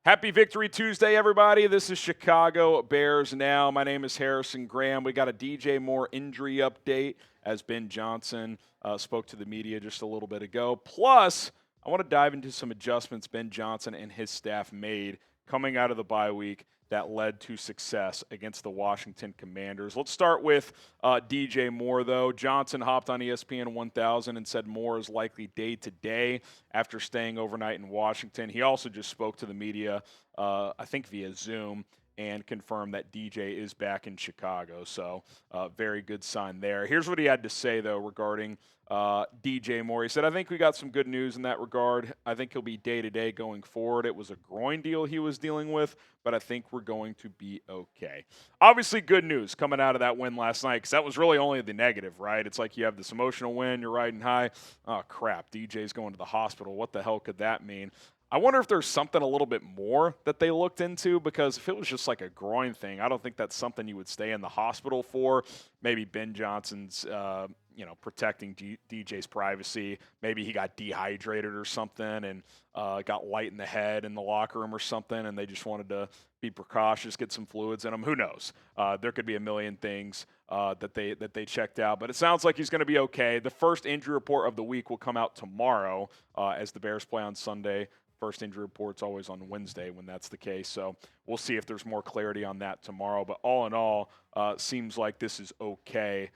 Happy Victory Tuesday, everybody. This is Chicago Bears Now. My name is Harrison Graham. We got a DJ Moore injury update as Ben Johnson spoke to the media just a little bit ago. Plus, I want to dive into some adjustments Ben Johnson and his staff made coming out of the bye week that led to success against the Washington Commanders. Let's start with DJ Moore, though. Johnson hopped on ESPN 1000 and said Moore is likely day-to-day after staying overnight in Washington. He also just spoke to the media, I think via Zoom, and confirmed that DJ is back in Chicago. So very good sign there. Here's what he had to say, though, regarding DJ Moore. He said, I think we got some good news in that regard. I think he'll be day-to-day going forward. It was a groin deal he was dealing with, but I think we're going to be okay. Obviously, good news coming out of that win last night, because that was really only the negative, right? It's like you have this emotional win, you're riding high. Oh, crap, DJ's going to the hospital. What the hell could that mean? I wonder if there's something a little bit more that they looked into, because if it was just like a groin thing, I don't think that's something you would stay in the hospital for. Maybe Ben Johnson's, protecting DJ's privacy. Maybe he got dehydrated or something and got light in the head in the locker room or something, and they just wanted to be precautious, get some fluids in him. Who knows? There could be a million things that they checked out, but it sounds like he's going to be okay. The first injury report of the week will come out tomorrow as the Bears play on Sunday. First injury report's always on Wednesday when that's the case. So we'll see if there's more clarity on that tomorrow. But all in all, seems like this is okay.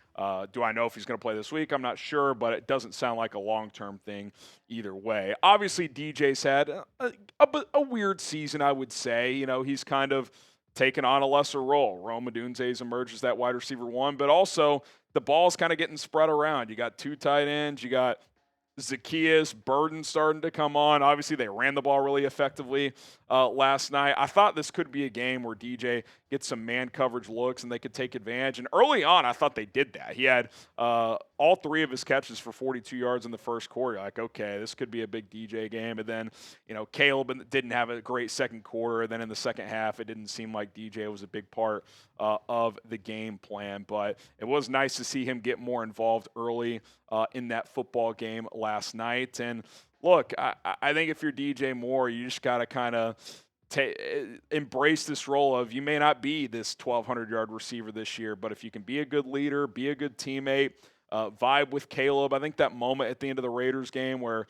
Do I know if he's going to play this week? I'm not sure, but it doesn't sound like a long-term thing either way. Obviously, DJ's had a weird season, I would say. You know, he's kind of taken on a lesser role. Rome Odunze's emerged as that wide receiver one, but also the ball's kind of getting spread around. You got two tight ends. You got Zacchaeus, Burden starting to come on. Obviously, they ran the ball really effectively last night. I thought this could be a game where DJ gets some man coverage looks and they could take advantage. And early on, I thought they did that. He had all three of his catches for 42 yards in the first quarter. Like, okay, this could be a big DJ game. And then, Caleb didn't have a great second quarter. And then in the second half, it didn't seem like DJ was a big part of the game plan. But it was nice to see him get more involved early in that football game last night. And look, I think if you're DJ Moore, you just got to kind of embrace this role of, you may not be this 1,200-yard receiver this year, but if you can be a good leader, be a good teammate, vibe with Caleb. I think that moment at the end of the Raiders game where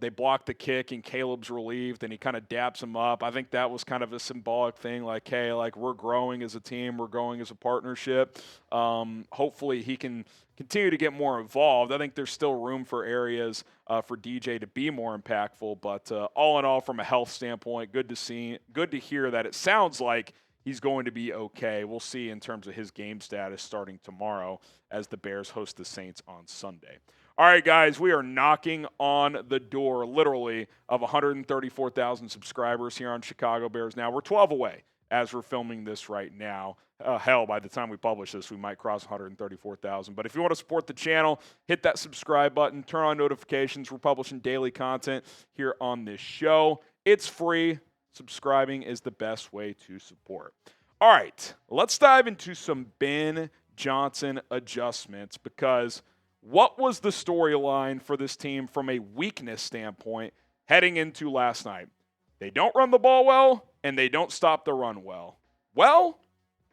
they blocked the kick and Caleb's relieved and he kind of daps him up. I think that was kind of a symbolic thing, like, hey, like, we're growing as a team, we're growing as a partnership. Hopefully he can continue to get more involved. I think there's still room for areas for DJ to be more impactful, but all in all, from a health standpoint, good to hear that it sounds like he's going to be okay. We'll see in terms of his game status starting tomorrow as the Bears host the Saints on Sunday. All right, guys, we are knocking on the door, literally, of 134,000 subscribers here on Chicago Bears Now. We're 12 away as we're filming this right now. Hell, by the time we publish this, we might cross 134,000. But if you want to support the channel, hit that subscribe button, turn on notifications. We're publishing daily content here on this show. It's free. Subscribing is the best way to support. All right, let's dive into some Ben Johnson adjustments, because what was the storyline for this team from a weakness standpoint heading into last night? They don't run the ball well, and they don't stop the run well. Well,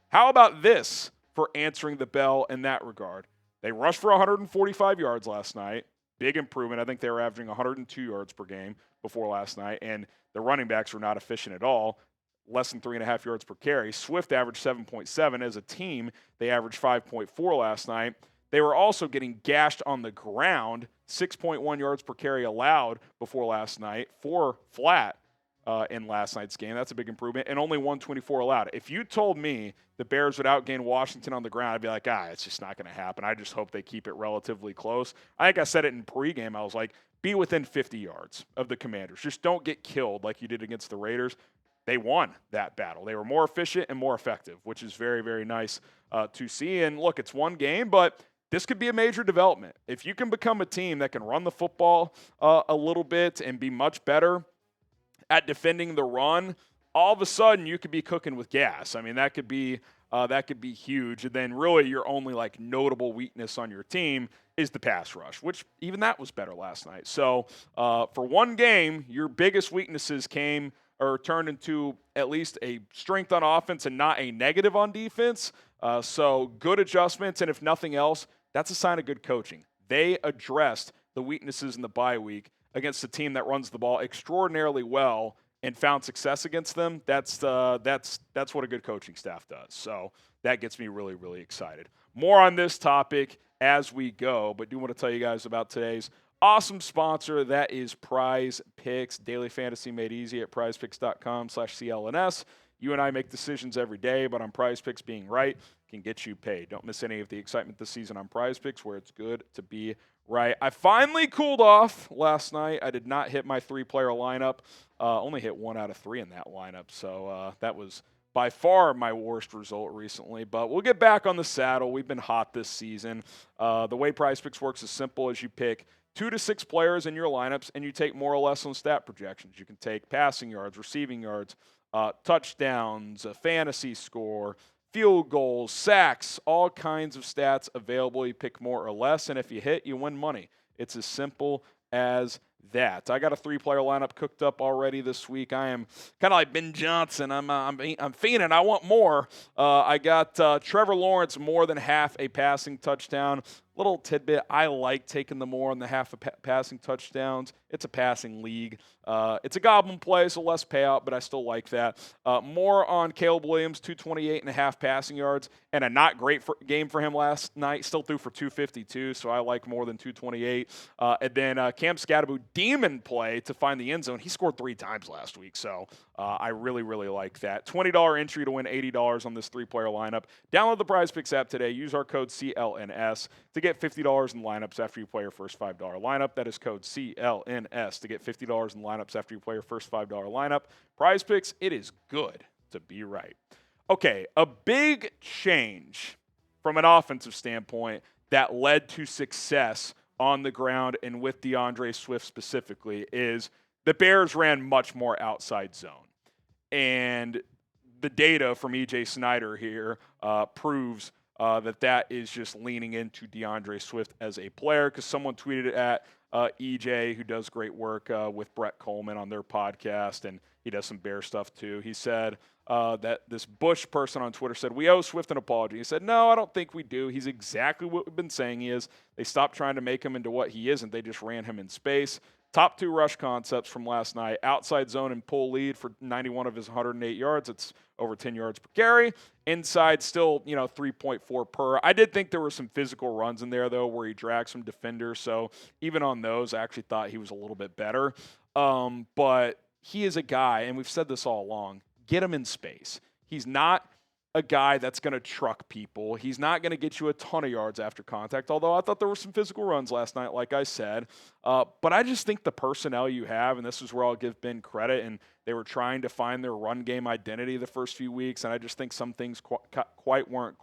how about this for answering the bell in that regard? They rushed for 145 yards last night. Big improvement. I think they were averaging 102 yards per game before last night, and the running backs were not efficient at all. Less than 3.5 yards per carry. Swift averaged 7.7. As a team, they averaged 5.4 last night. They were also getting gashed on the ground, 6.1 yards per carry allowed before last night, 4 flat in last night's game. That's a big improvement, and only 124 allowed. If you told me the Bears would outgain Washington on the ground, I'd be like, it's just not going to happen. I just hope they keep it relatively close. I think I said it in pregame. I was like, be within 50 yards of the Commanders. Just don't get killed like you did against the Raiders. They won that battle. They were more efficient and more effective, which is very, very nice to see. And look, it's one game, but this could be a major development. If you can become a team that can run the football a little bit and be much better at defending the run, all of a sudden you could be cooking with gas. I mean, that could be huge. And then really your only like notable weakness on your team is the pass rush, which even that was better last night. So for one game, your biggest weaknesses or turned into at least a strength on offense and not a negative on defense. So good adjustments, and if nothing else, that's a sign of good coaching. They addressed the weaknesses in the bye week against a team that runs the ball extraordinarily well and found success against them. That's what a good coaching staff does. So that gets me really, really excited. More on this topic as we go, but do want to tell you guys about today's awesome sponsor. That is Prize Picks, daily fantasy made easy at prizepicks.com/CLNS. You and I make decisions every day, but on Prize Picks, being right can get you paid. Don't miss any of the excitement this season on Prize Picks, where it's good to be right. I finally cooled off last night. I did not hit my 3-player lineup. Only hit 1 out of 3 in that lineup, so that was by far my worst result recently. But we'll get back on the saddle. We've been hot this season. The way Prize Picks works is simple. As you pick 2 to 6 players in your lineups, and you take more or less on stat projections. You can take passing yards, receiving yards, touchdowns, a fantasy score, field goals, sacks, all kinds of stats available. You pick more or less, and if you hit, you win money. It's as simple as that. I got a 3-player lineup cooked up already this week. I am kind of like Ben Johnson. I'm fiending. I want more. I got Trevor Lawrence more than half a passing touchdown. Little tidbit, I like taking the more on the half of passing touchdowns. It's a passing league. It's a goblin play, so less payout, but I still like that. More on Caleb Williams, 228.5 passing yards, and a not great game for him last night. Still threw for 252, so I like more than 228. And then Cam Scatterbo, demon play to find the end zone. He scored 3 times last week, so I really, really like that. $20 entry to win $80 on this 3-player lineup. Download the Prize Picks app today. Use our code CLNS to get $50 in lineups after you play your first $5 lineup. That is code CLNS to get $50 in lineups after you play your first $5 lineup. Prize Picks, it is good to be right. Okay, a big change from an offensive standpoint that led to success on the ground and with DeAndre Swift specifically is the Bears ran much more outside zone. And the data from E.J. Snyder here proves that is just leaning into DeAndre Swift as a player, because someone tweeted at EJ, who does great work with Brett Coleman on their podcast, and he does some Bear stuff too. He said that this Bush person on Twitter said, "We owe Swift an apology." He said, "No, I don't think we do. He's exactly what we've been saying he is. They stopped trying to make him into what he isn't. They just ran him in space." Top 2 rush concepts from last night: outside zone and pull lead for 91 of his 108 yards. It's over 10 yards per carry. Inside, still, 3.4 per. I did think there were some physical runs in there, though, where he dragged some defenders. So even on those, I actually thought he was a little bit better. But he is a guy, and we've said this all along, get him in space. He's not a guy that's going to truck people. He's not going to get you a ton of yards after contact, although I thought there were some physical runs last night, like I said. But I just think the personnel you have, and this is where I'll give Ben credit, and they were trying to find their run game identity the first few weeks, and I just think some things quite weren't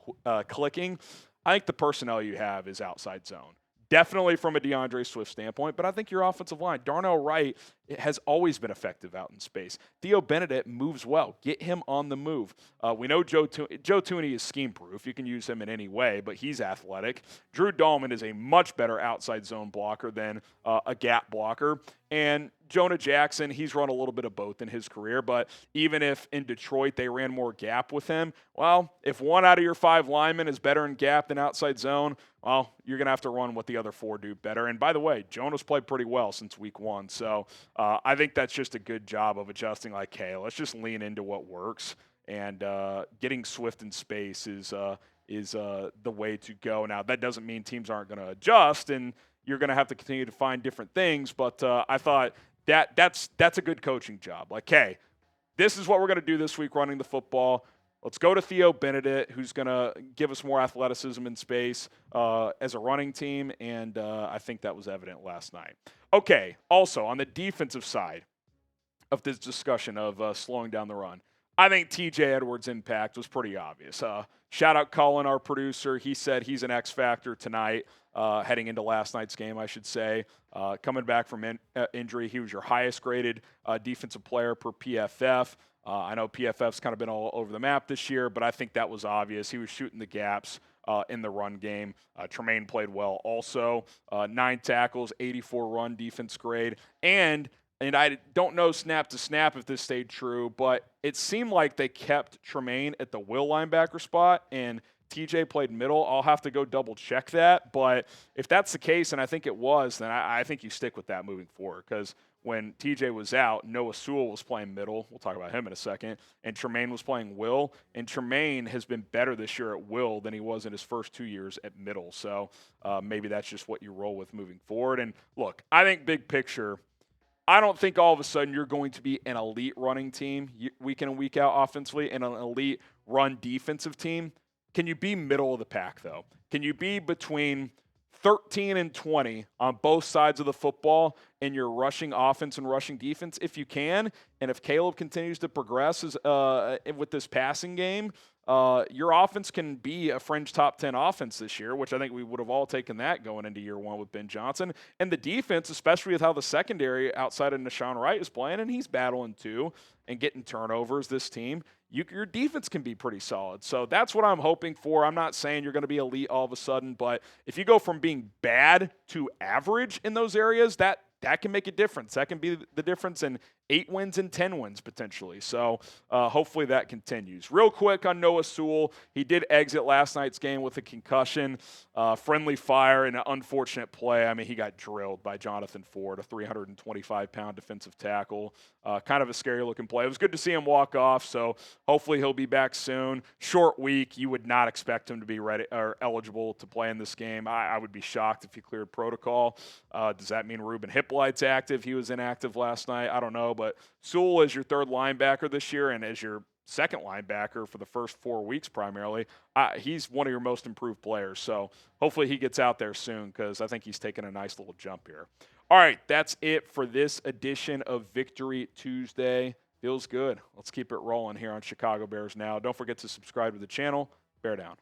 clicking. I think the personnel you have is outside zone. Definitely from a DeAndre Swift standpoint, but I think your offensive line, Darnell Wright, has always been effective out in space. Theo Benedict moves well. Get him on the move. We know Joe Tooney is scheme-proof. You can use him in any way, but he's athletic. Drew Dahlman is a much better outside zone blocker than a gap blocker. And Jonah Jackson, he's run a little bit of both in his career, but even if in Detroit they ran more gap with him, well, if 1 out of your 5 linemen is better in gap than outside zone, well, you're going to have to run what the other 4 do better. And by the way, Jonah's played pretty well since week 1, so I think that's just a good job of adjusting, like, hey, let's just lean into what works, and getting Swift in space is the way to go. Now, that doesn't mean teams aren't going to adjust, and you're going to have to continue to find different things, but I thought that's a good coaching job. Like, hey, this is what we're going to do this week running the football. Let's go to Theo Benedict, who's going to give us more athleticism in space as a running team, and I think that was evident last night. Okay, also on the defensive side of this discussion of slowing down the run, I think TJ Edwards' impact was pretty obvious. Shout out Colin, our producer. He said he's an X factor tonight, heading into last night's game, I should say. Coming back from injury, he was your highest graded defensive player per PFF. I know PFF's kind of been all over the map this year, but I think that was obvious. He was shooting the gaps in the run game. Tremaine played well also. 9 tackles, 84 run defense grade. And and I don't know snap to snap if this stayed true, but it seemed like they kept Tremaine at the will linebacker spot and TJ played middle. I'll have to go double check that. But if that's the case, and I think it was, then I think you stick with that moving forward because when TJ was out, Noah Sewell was playing middle. We'll talk about him in a second. And Tremaine was playing will. And Tremaine has been better this year at will than he was in his first 2 years at middle. So maybe that's just what you roll with moving forward. And look, I think big picture, I don't think all of a sudden you're going to be an elite running team week in and week out offensively and an elite run defensive team. Can you be middle of the pack, though? Can you be between 13 and 20 on both sides of the football in your rushing offense and rushing defense? If you can, and if Caleb continues to progress with this passing game, your offense can be a fringe top 10 offense this year, which I think we would have all taken that going into year one with Ben Johnson. And the defense, especially with how the secondary outside of Nashawn Wright is playing, and he's battling too and getting turnovers, this team, your defense can be pretty solid. So that's what I'm hoping for. I'm not saying you're going to be elite all of a sudden, but if you go from being bad to average in those areas, that can make a difference. That can be the difference in 8 wins and 10 wins potentially. So hopefully that continues. Real quick on Noah Sewell, he did exit last night's game with a concussion, friendly fire, and an unfortunate play. I mean, he got drilled by Jonathan Ford, a 325-pound defensive tackle. Kind of a scary-looking play. It was good to see him walk off, so hopefully he'll be back soon. Short week. You would not expect him to be ready or eligible to play in this game. I would be shocked if he cleared protocol. Does that mean Ruben Hippolyte's active? He was inactive last night. I don't know, but Sewell is your third linebacker this year and as your second linebacker for the first 4 weeks primarily. He's one of your most improved players, so hopefully he gets out there soon because I think he's taking a nice little jump here. All right, that's it for this edition of Victory Tuesday. Feels good. Let's keep it rolling here on Chicago Bears Now. Don't forget to subscribe to the channel. Bear down.